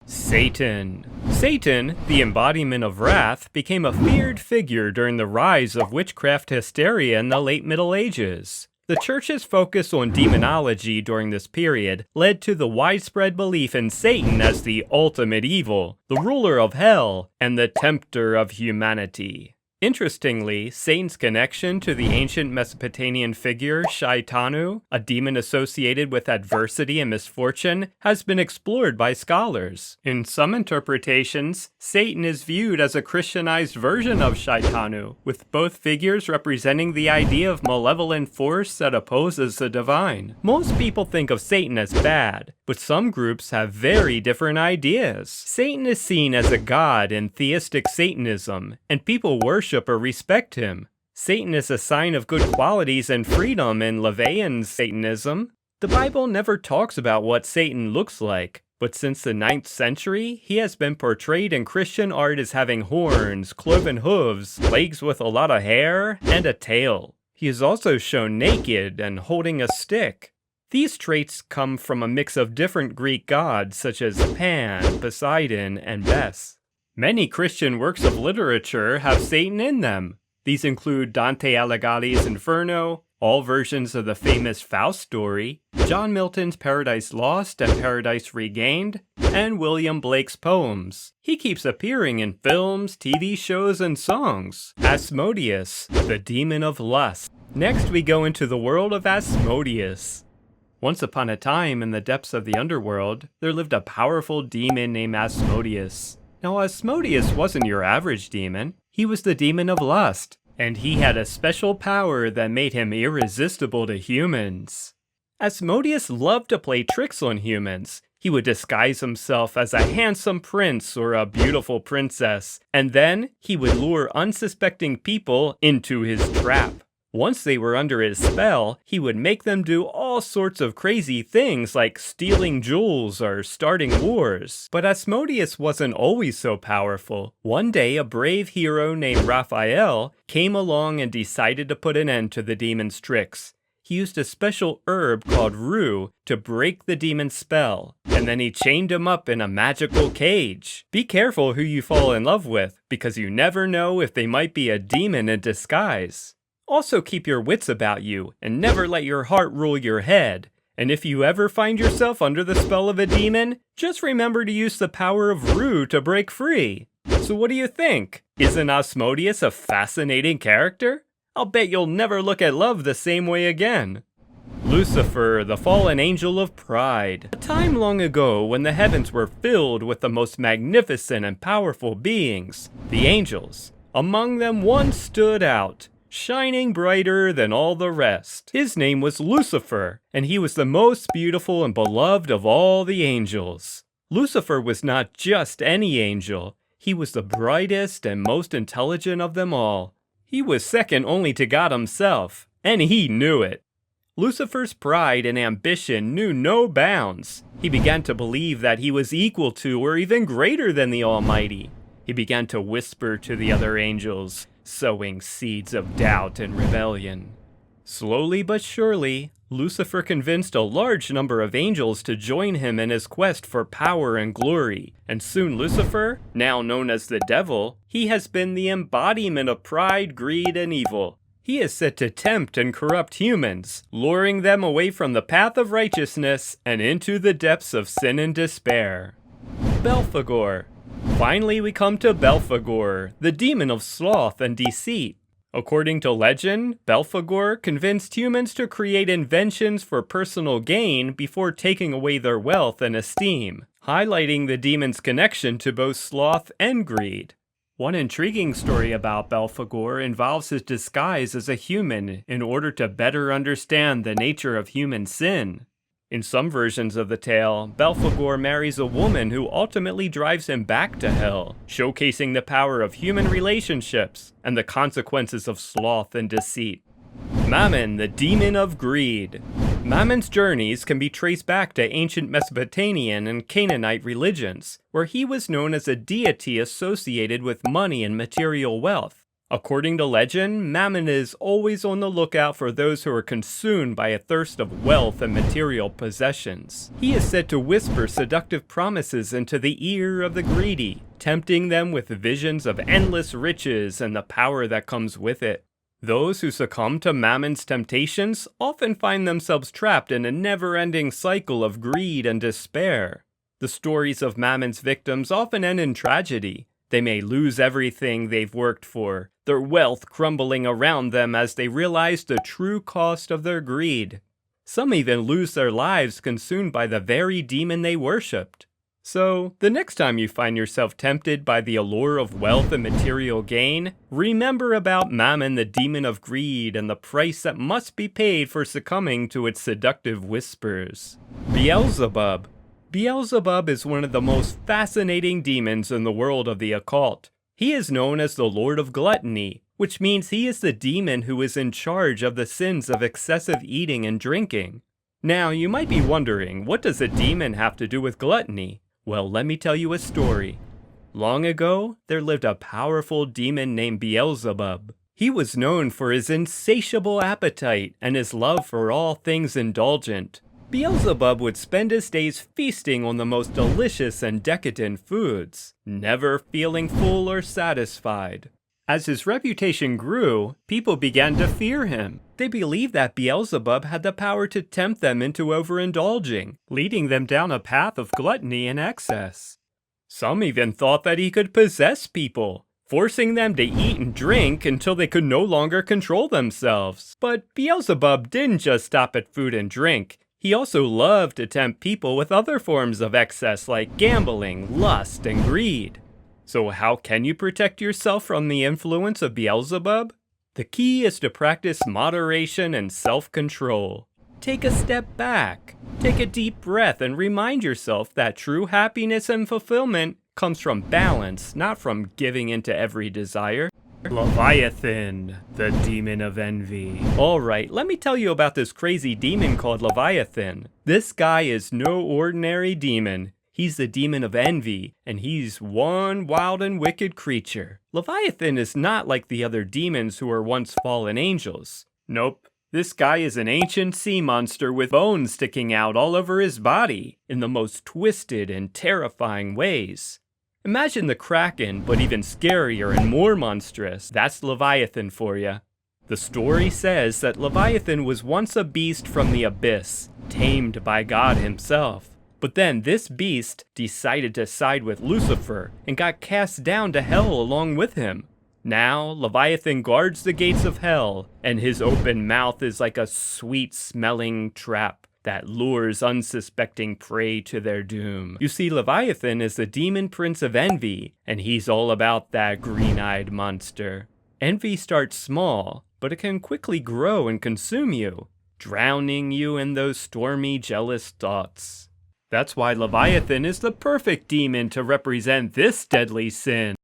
Satan. Satan, the embodiment of wrath, became a feared figure during the rise of witchcraft hysteria in the late Middle Ages. The church's focus on demonology during this period led to the widespread belief in Satan as the ultimate evil, the ruler of hell, and the tempter of humanity. Interestingly, Satan's connection to the ancient Mesopotamian figure Shaitanu, a demon associated with adversity and misfortune, has been explored by scholars. In some interpretations, Satan is viewed as a Christianized version of Shaitanu, with both figures representing the idea of malevolent force that opposes the divine. Most people think of Satan as bad, but some groups have very different ideas. Satan is seen as a god in theistic Satanism, and people worship or respect him. Satan is a sign of good qualities and freedom in LaVeyan Satanism. The Bible never talks about what Satan looks like, but since the 9th century, he has been portrayed in Christian art as having horns, cloven hooves, legs with a lot of hair, and a tail. He is also shown naked and holding a stick. These traits come from a mix of different Greek gods such as Pan, Poseidon, and Bes. Many Christian works of literature have Satan in them. These include Dante Alighieri's Inferno, all versions of the famous Faust story, John Milton's Paradise Lost and Paradise Regained, and William Blake's poems. He keeps appearing in films, TV shows, and songs. Asmodeus, the demon of lust. Next we go into the world of Asmodeus. Once upon a time, in the depths of the underworld, there lived a powerful demon named Asmodeus. Now, Asmodeus wasn't your average demon. He was the demon of lust, and he had a special power that made him irresistible to humans. Asmodeus loved to play tricks on humans. He would disguise himself as a handsome prince or a beautiful princess, and then he would lure unsuspecting people into his trap. Once they were under his spell, he would make them do all sorts of crazy things like stealing jewels or starting wars. But Asmodeus wasn't always so powerful. One day, a brave hero named Raphael came along and decided to put an end to the demon's tricks. He used a special herb called rue to break the demon's spell, and then he chained him up in a magical cage. Be careful who you fall in love with, because you never know if they might be a demon in disguise. Also keep your wits about you, and never let your heart rule your head. And if you ever find yourself under the spell of a demon, just remember to use the power of rue to break free. So what do you think? Isn't Asmodeus a fascinating character? I'll bet you'll never look at love the same way again. Lucifer, the fallen angel of pride. A time long ago when the heavens were filled with the most magnificent and powerful beings, the angels. Among them one stood out, shining brighter than all the rest. His name was Lucifer, and he was the most beautiful and beloved of all the angels. Lucifer was not just any angel. He was the brightest and most intelligent of them all. He was second only to God himself, and he knew it. Lucifer's pride and ambition knew no bounds. He began to believe that he was equal to or even greater than the Almighty. He began to whisper to the other angels, sowing seeds of doubt and rebellion. Slowly but surely, Lucifer convinced a large number of angels to join him in his quest for power and glory, and soon Lucifer, now known as the devil, he has been the embodiment of pride, greed, and evil. He is set to tempt and corrupt humans, luring them away from the path of righteousness and into the depths of sin and despair. Belphegor. Finally, we come to Belphegor, the demon of sloth and deceit. According to legend, Belphegor convinced humans to create inventions for personal gain before taking away their wealth and esteem, highlighting the demon's connection to both sloth and greed. One intriguing story about Belphegor involves his disguise as a human in order to better understand the nature of human sin. In some versions of the tale, Belphegor marries a woman who ultimately drives him back to hell, showcasing the power of human relationships and the consequences of sloth and deceit. Mammon, the demon of greed. Mammon's journeys can be traced back to ancient Mesopotamian and Canaanite religions, where he was known as a deity associated with money and material wealth. According to legend, Mammon is always on the lookout for those who are consumed by a thirst of wealth and material possessions. He is said to whisper seductive promises into the ear of the greedy, tempting them with visions of endless riches and the power that comes with it. Those who succumb to Mammon's temptations often find themselves trapped in a never-ending cycle of greed and despair. The stories of Mammon's victims often end in tragedy. They may lose everything they've worked for, their wealth crumbling around them as they realize the true cost of their greed. Some even lose their lives consumed by the very demon they worshipped. So, the next time you find yourself tempted by the allure of wealth and material gain, remember about Mammon, the demon of greed, and the price that must be paid for succumbing to its seductive whispers. Beelzebub. Beelzebub is one of the most fascinating demons in the world of the occult. He is known as the Lord of Gluttony, which means he is the demon who is in charge of the sins of excessive eating and drinking. Now, you might be wondering, what does a demon have to do with gluttony? Well, let me tell you a story. Long ago, there lived a powerful demon named Beelzebub. He was known for his insatiable appetite and his love for all things indulgent. Beelzebub would spend his days feasting on the most delicious and decadent foods, never feeling full or satisfied. As his reputation grew, people began to fear him. They believed that Beelzebub had the power to tempt them into overindulging, leading them down a path of gluttony and excess. Some even thought that he could possess people, forcing them to eat and drink until they could no longer control themselves. But Beelzebub didn't just stop at food and drink. He also loved to tempt people with other forms of excess like gambling, lust, and greed. So how can you protect yourself from the influence of Beelzebub? The key is to practice moderation and self-control. Take a step back, take a deep breath, and remind yourself that true happiness and fulfillment comes from balance, not from giving into every desire. Leviathan, the demon of envy. Alright, let me tell you about this crazy demon called Leviathan. This guy is no ordinary demon. He's the demon of envy, and he's one wild and wicked creature. Leviathan is not like the other demons who were once fallen angels. Nope. This guy is an ancient sea monster with bones sticking out all over his body in the most twisted and terrifying ways. Imagine the Kraken, but even scarier and more monstrous. That's Leviathan for ya. The story says that Leviathan was once a beast from the abyss, tamed by God himself. But then this beast decided to side with Lucifer and got cast down to hell along with him. Now, Leviathan guards the gates of hell, and his open mouth is like a sweet-smelling trap that lures unsuspecting prey to their doom. You see, Leviathan is the demon prince of envy, and he's all about that green-eyed monster. Envy starts small, but it can quickly grow and consume you, drowning you in those stormy, jealous thoughts. That's why Leviathan is the perfect demon to represent this deadly sin.